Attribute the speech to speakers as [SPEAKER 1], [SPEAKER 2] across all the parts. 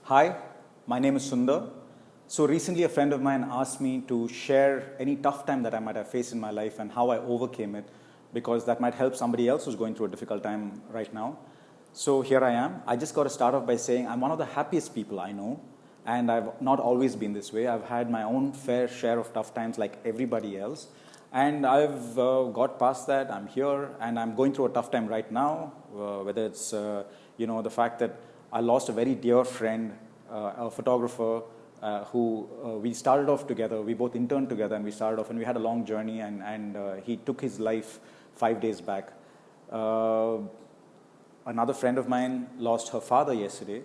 [SPEAKER 1] Hi, my name is Sundar. So recently a friend of mine asked me to share any tough time that I might have faced in my life and how I overcame it, because that might help somebody else who's going through a difficult time right now. So here I am. I just got to start off by saying I'm one of the happiest people I know, and I've not always been this way. I've had my own fair share of tough times like everybody else, and I've got past that. I'm here, and I'm going through a tough time right now, whether it's the fact that I lost a very dear friend, a photographer, who we started off together. We both interned together, and we started off, and we had a long journey. And he took his life 5 days back. Another friend of mine lost her father yesterday,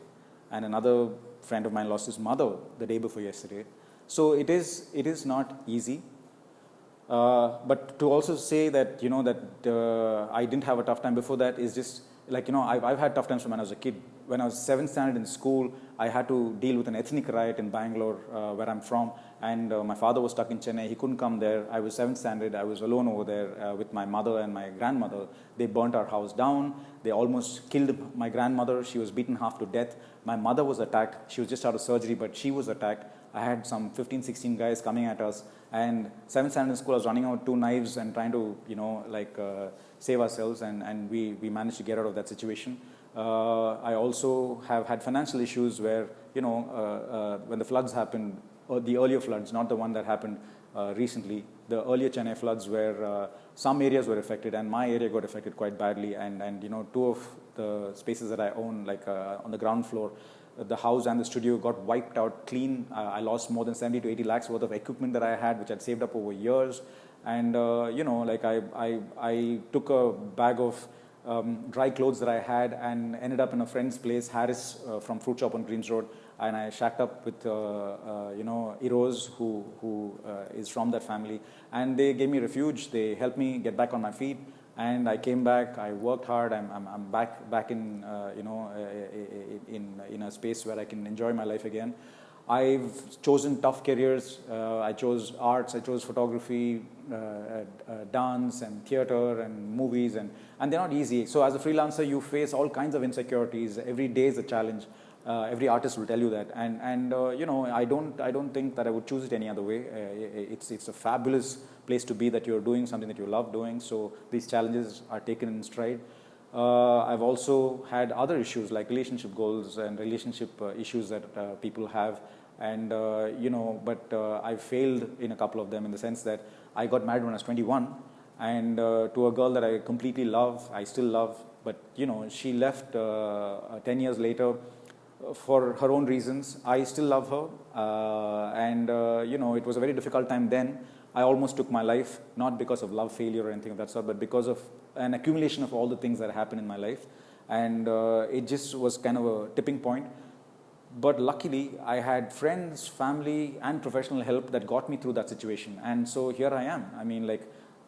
[SPEAKER 1] and another friend of mine lost his mother the day before yesterday. So it is not easy. But to also say that I didn't have a tough time before that is just like I've had tough times from when I was a kid. When I was 7th standard in school, I had to deal with an ethnic riot in Bangalore, where I'm from, and my father was stuck in Chennai. He couldn't come there. I was 7th standard. I was alone over there with my mother and my grandmother. They burnt our house down. They almost killed my grandmother. She was beaten half to death. My mother was attacked. She was just out of surgery, but she was attacked. I had some 15, 16 guys coming at us, and 7th standard in school, I was running out 2 knives and trying to, save ourselves, and we managed to get out of that situation. I also have had financial issues where, when the floods happened, or the earlier floods, not the one that happened recently, the earlier Chennai floods where some areas were affected, and my area got affected quite badly, and 2 of the spaces that I own, on the ground floor, the house and the studio got wiped out clean. I lost more than 70 to 80 lakhs worth of equipment that I had, which I'd saved up over years. And, I took a bag of dry clothes that I had and ended up in a friend's place, Harris from Fruit Shop on Greens Road. And I shacked up with, Eros, who is from that family. And they gave me refuge. They helped me get back on my feet. And I came back. I worked hard. I'm back in in a space where I can enjoy my life again. I've chosen tough careers. I chose arts. I chose photography, dance, and theater, and movies, and they're not easy. So as a freelancer, you face all kinds of insecurities. Every day is a challenge. Every artist will tell you that, and I don't think that I would choose it any other way. It's a fabulous place to be, that you're doing something that you love doing. So these challenges are taken in stride. I've also had other issues like relationship goals and relationship issues that people have, and but I failed in a couple of them, in the sense that I got married when I was 21, and to a girl that I completely love, I still love, but she left 10 years later for her own reasons. I still love her, and it was a very difficult time then. I almost took my life, not because of love failure or anything of that sort, but because of an accumulation of all the things that happened in my life, and it just was kind of a tipping point. But luckily, I had friends, family, and professional help that got me through that situation, and so here I am. I mean,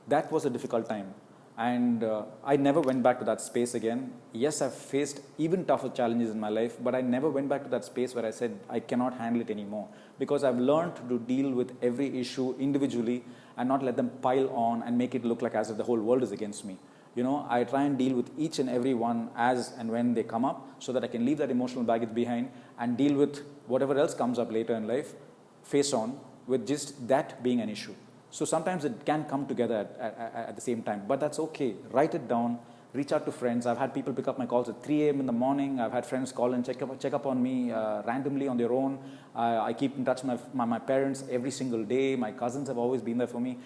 [SPEAKER 1] that was a difficult time, and I never went back to that space again. Yes, I've faced even tougher challenges in my life, but I never went back to that space where I said I cannot handle it anymore, because I've learned to deal with every issue individually and not let them pile on and make it look like as if the whole world is against me. I try and deal with each and every one as and when they come up, so that I can leave that emotional baggage behind and deal with whatever else comes up later in life, face on, with just that being an issue. So sometimes it can come together at the same time, but that's okay. Write it down, reach out to friends. I've had people pick up my calls at 3 a.m. in the morning. I've had friends call and check up on me randomly on their own. I keep in touch with my parents every single day. My cousins have always been there for me.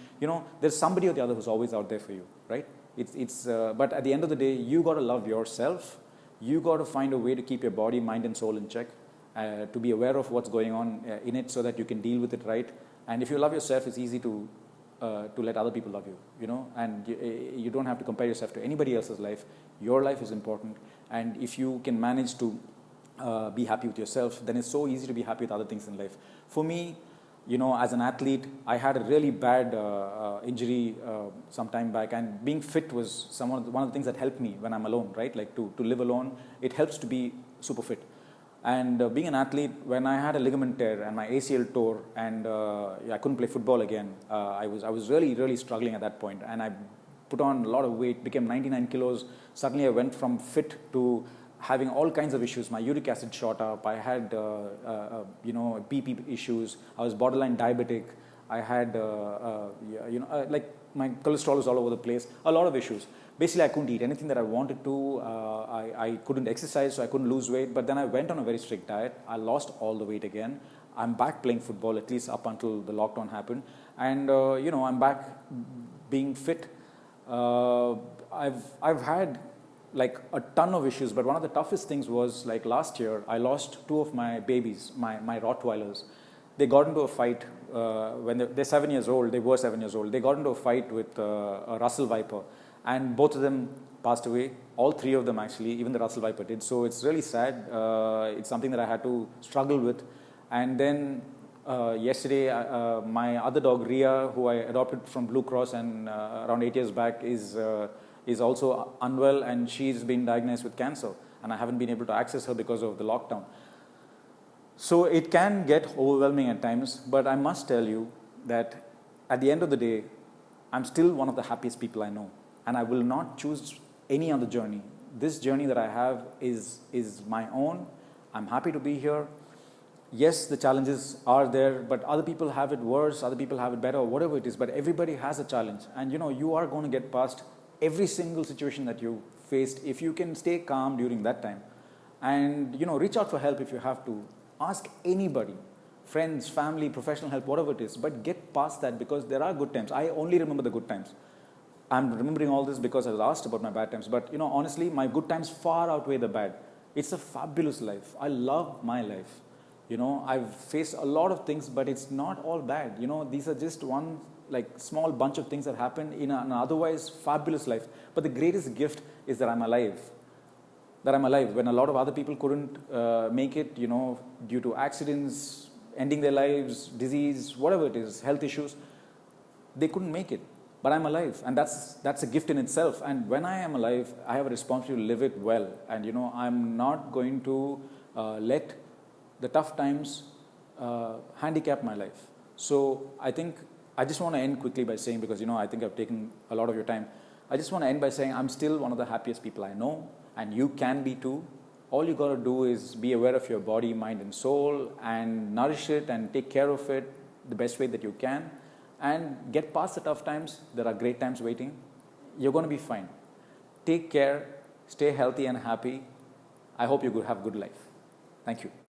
[SPEAKER 1] There's somebody or the other who's always out there for you, right? But at the end of the day, you got to love yourself. You got to find a way to keep your body, mind, and soul in check, to be aware of what's going on in it, so that you can deal with it right. And if you love yourself, it's easy to let other people love you, and you don't have to compare yourself to anybody else's life. Your life is important, and if you can manage to be happy with yourself, then it's so easy to be happy with other things in life. For me, as an athlete, I had a really bad injury some time back, and being fit was one of the things that helped me when I'm alone, right? Like to live alone, it helps to be super fit. And being an athlete, when I had a ligament tear and my ACL tore, and I couldn't play football again, I was really, really struggling at that point, and I put on a lot of weight, became 99 kilos. Suddenly I went from fit to having all kinds of issues. My uric acid shot up. I had, BP issues. I was borderline diabetic. I had, like my cholesterol was all over the place. A lot of issues. Basically, I couldn't eat anything that I wanted to. I couldn't exercise, so I couldn't lose weight. But then I went on a very strict diet. I lost all the weight again. I'm back playing football, at least up until the lockdown happened. And, I'm back being fit. I've had like a ton of issues, but one of the toughest things was like last year, I lost two of my babies, my Rottweilers. They got into a fight when they're 7 years old. They were 7 years old. They got into a fight with a Russell Viper, and both of them passed away. All three of them actually, even the Russell Viper did. So it's really sad. It's something that I had to struggle with. And then yesterday, my other dog Ria, who I adopted from Blue Cross and around 8 years back, is also unwell, and she's been diagnosed with cancer, and I haven't been able to access her because of the lockdown. So it can get overwhelming at times, but I must tell you that at the end of the day, I'm still one of the happiest people I know, and I will not choose any other journey. This journey that I have is my own. I'm happy to be here. Yes, the challenges are there, but other people have it worse, other people have it better, or whatever it is, but everybody has a challenge. And you are going to get past every single situation that you faced if you can stay calm during that time. And reach out for help if you have to. Ask anybody, friends, family, professional help, whatever it is, but get past that, because there are good times. I only remember the good times. I'm remembering all this because I was asked about my bad times, but honestly, my good times far outweigh the bad. It's a fabulous life. I love my life. I've faced a lot of things, but it's not all bad. These are just one small bunch of things that happen in an otherwise fabulous life. But the greatest gift is that I'm alive. That I'm alive when a lot of other people couldn't make it, due to accidents, ending their lives, disease, whatever it is, health issues. They couldn't make it, but I'm alive, and that's a gift in itself. And when I am alive, I have a responsibility to live it well. And I'm not going to let the tough times handicap my life. So I think I just want to end quickly by saying, because I think I've taken a lot of your time. I just want to end by saying I'm still one of the happiest people I know, and you can be too. All you got to do is be aware of your body, mind, and soul, and nourish it and take care of it the best way that you can, and get past the tough times. There are great times waiting. You're going to be fine. Take care, stay healthy and happy. I hope you have a good life. Thank you.